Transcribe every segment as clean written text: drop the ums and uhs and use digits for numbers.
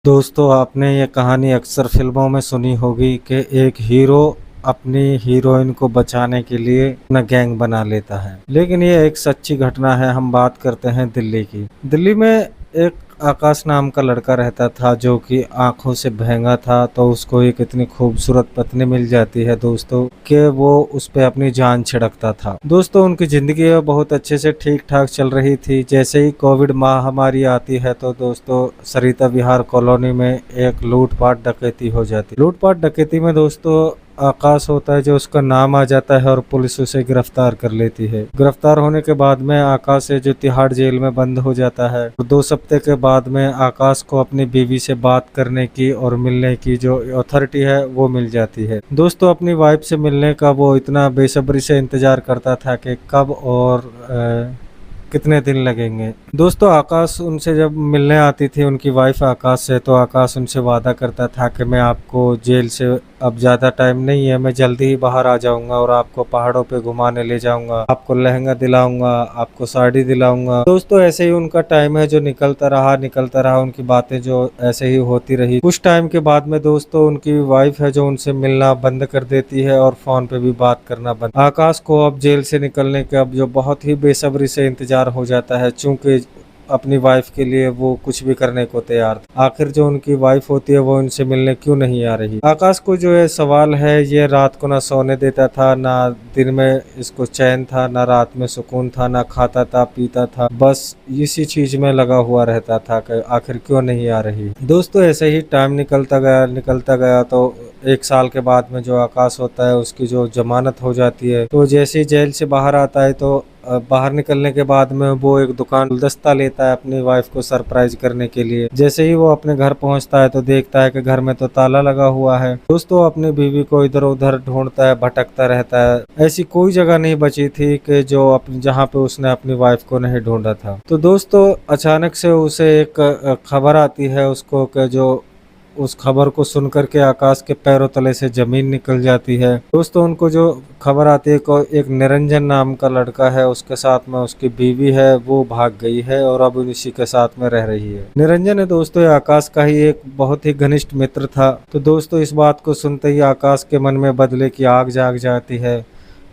दोस्तों, आपने ये कहानी अक्सर फिल्मों में सुनी होगी कि एक हीरो अपनी हीरोइन को बचाने के लिए अपना गैंग बना लेता है। लेकिन ये एक सच्ची घटना है। हम बात करते हैं दिल्ली की। दिल्ली में एक आकाश नाम का लड़का रहता था जो कि आंखों से बहंगा था। तो उसको एक इतनी खूबसूरत पत्नी मिल जाती है दोस्तों कि वो उस पे अपनी जान छिड़कता था। दोस्तों, उनकी जिंदगी बहुत अच्छे से ठीक ठाक चल रही थी। जैसे ही कोविड महामारी आती है तो दोस्तों सरिता विहार कॉलोनी में एक लूटपाट डकैती हो जाती। लूटपाट डकैती में दोस्तों आकाश होता है जो उसका नाम आ जाता है और पुलिस उसे गिरफ्तार कर लेती है। गिरफ्तार होने के बाद में आकाश है जो तिहाड़ जेल में बंद हो जाता है। 2 हफ्ते के बाद में आकाश को अपनी बीवी से बात करने की और मिलने की जो अथॉरिटी है वो मिल जाती है। दोस्तों, अपनी वाइफ से मिलने का वो इतना बेसब्री से इंतजार करता था कि कब और कितने दिन लगेंगे। दोस्तों, आकाश उनसे जब मिलने आती थी उनकी वाइफ आकाश से, तो आकाश उनसे वादा करता था कि मैं आपको जेल से अब ज़्यादा टाइम नहीं है, मैं जल्दी ही बाहर आ जाऊंगा और आपको पहाड़ों पे घुमाने ले जाऊंगा, आपको लहंगा दिलाऊंगा, आपको साड़ी दिलाऊंगा। दोस्तों, ऐसे ही उनका टाइम है जो निकलता रहा, उनकी बातें जो ऐसे ही होती रही। कुछ टाइम के बाद में दोस्तों उनकी वाइफ है जो उनसे मिलना बंद कर देती है और फोन पे भी बात करना बंद। आकाश को अब जेल से निकलने का अब जो बहुत ही बेसब्री से इंतजार हो जाता है, चूंकि अपनी वाइफ के लिए वो कुछ भी करने को तैयार था। आखिर जो उनकी वाइफ होती है वो उनसे मिलने क्यों नहीं आ रही। आकाश को जो है सवाल है, ये रात को ना सोने देता था, ना दिन में इसको चैन था, ना रात में सुकून था, ना खाता था पीता था, बस इसी चीज में लगा हुआ रहता था कि आखिर क्यों नहीं आ रही। दोस्तों, ऐसे ही टाइम निकलता गया तो 1 साल के बाद में जो आकाश होता है उसकी जो जमानत हो जाती है। तो जैसे ही जेल से बाहर आता है तो बाहर निकलने के बाद में वो एक दुकान गुलदस्ता लेता है अपनी वाइफ को सरप्राइज करने के लिए। जैसे ही वो अपने घर पहुंचता है तो देखता है कि घर में तो ताला लगा हुआ है। दोस्तों, अपनी बीवी को इधर उधर ढूंढता है, भटकता रहता है। ऐसी कोई जगह नहीं बची थी कि जो अपनी जहाँ पे उसने अपनी वाइफ को नहीं ढूंढा था। तो दोस्तों, अचानक से उसे एक खबर आती है उसको कि जो उस खबर को सुनकर के आकाश के पैरों तले से जमीन निकल जाती है। दोस्तों, उनको जो खबर आती है को एक निरंजन नाम का लड़का है, उसके साथ में उसकी बीवी है, वो भाग गई है और अब इसी के साथ में रह रही है। निरंजन है दोस्तों आकाश का ही एक बहुत ही घनिष्ठ मित्र था। तो दोस्तों, इस बात को सुनते ही आकाश के मन में बदले की आग जाग जाती है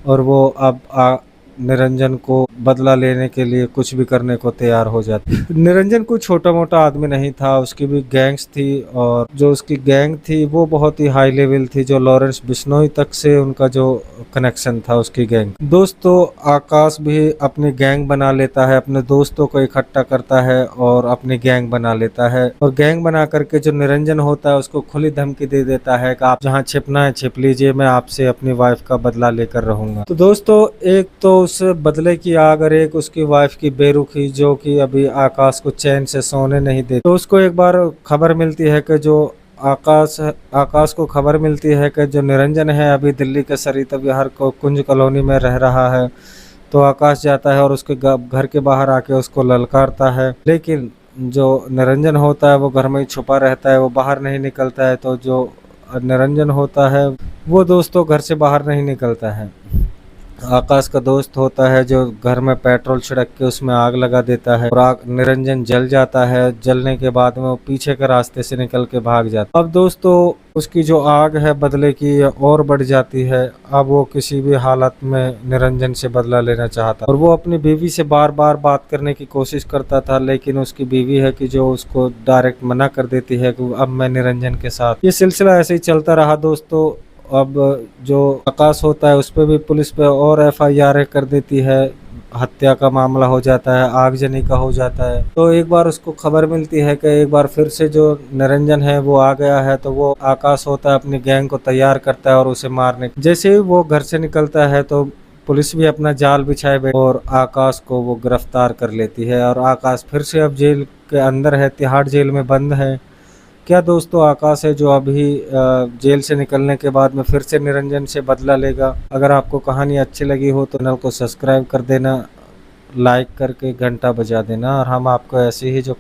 और वो अब निरंजन को बदला लेने के लिए कुछ भी करने को तैयार हो जाती है। निरंजन कोई छोटा मोटा आदमी नहीं था, उसकी भी गैंग्स थी और जो उसकी गैंग थी वो बहुत ही हाई लेवल थी। जो लॉरेंस बिश्नोई तक से उनका जो कनेक्शन था उसकी गैंग। दोस्तों, आकाश भी अपनी गैंग बना लेता है, अपने दोस्तों को इकट्ठा करता है और अपनी गैंग बना लेता है। और गैंग बना करके जो निरंजन होता है उसको खुली धमकी दे देता है कि आप जहाँ छिपना है छिप लीजिए, मैं आपसे अपनी वाइफ का बदला लेकर रहूंगा। तो दोस्तों, एक तो उस बदले की आग और एक उसकी वाइफ की बेरुखी जो कि अभी आकाश को चैन से सोने नहीं देती। तो उसको एक बार खबर मिलती है कि जो आकाश को खबर मिलती है कि जो निरंजन है अभी दिल्ली के सरिता विहार को कुंज कॉलोनी में रह रहा है। तो आकाश जाता है और उसके घर के बाहर आके उसको ललकारता है। लेकिन जो निरंजन होता है वो घर में ही छुपा रहता है, वो बाहर नहीं निकलता है। तो जो निरंजन होता है वो दोस्तों घर से बाहर नहीं निकलता है। आकाश का दोस्त होता है जो घर में पेट्रोल छिड़क के उसमें आग लगा देता है और आग निरंजन जल जाता है। जलने के बाद में वो पीछे के रास्ते से निकल के भाग जाता है। अब दोस्तों, उसकी जो आग है बदले की और बढ़ जाती है। अब वो किसी भी हालत में निरंजन से बदला लेना चाहता और वो अपनी बीवी से बार बार बात करने की कोशिश करता था। लेकिन उसकी बीवी है कि जो उसको डायरेक्ट मना कर देती है कि अब मैं निरंजन के साथ। ये सिलसिला ऐसे ही चलता रहा दोस्तों। अब जो आकाश होता है उस पर भी पुलिस पे और FIR कर देती है, हत्या का मामला हो जाता है, आगजनी का हो जाता है। तो एक बार उसको खबर मिलती है कि एक बार फिर से जो निरंजन है वो आ गया है। तो वो आकाश होता है अपनी गैंग को तैयार करता है और उसे मारने। जैसे ही वो घर से निकलता है तो पुलिस भी अपना जाल बिछाए और आकाश को वो गिरफ्तार कर लेती है। और आकाश फिर से अब जेल के अंदर है, तिहाड़ जेल में बंद है। क्या दोस्तों, आकाश है जो अभी जेल से निकलने के बाद में फिर से निरंजन से बदला लेगा। अगर आपको कहानी अच्छी लगी हो तो चैनल को सब्सक्राइब कर देना, लाइक करके घंटा बजा देना और हम आपको ऐसे ही जो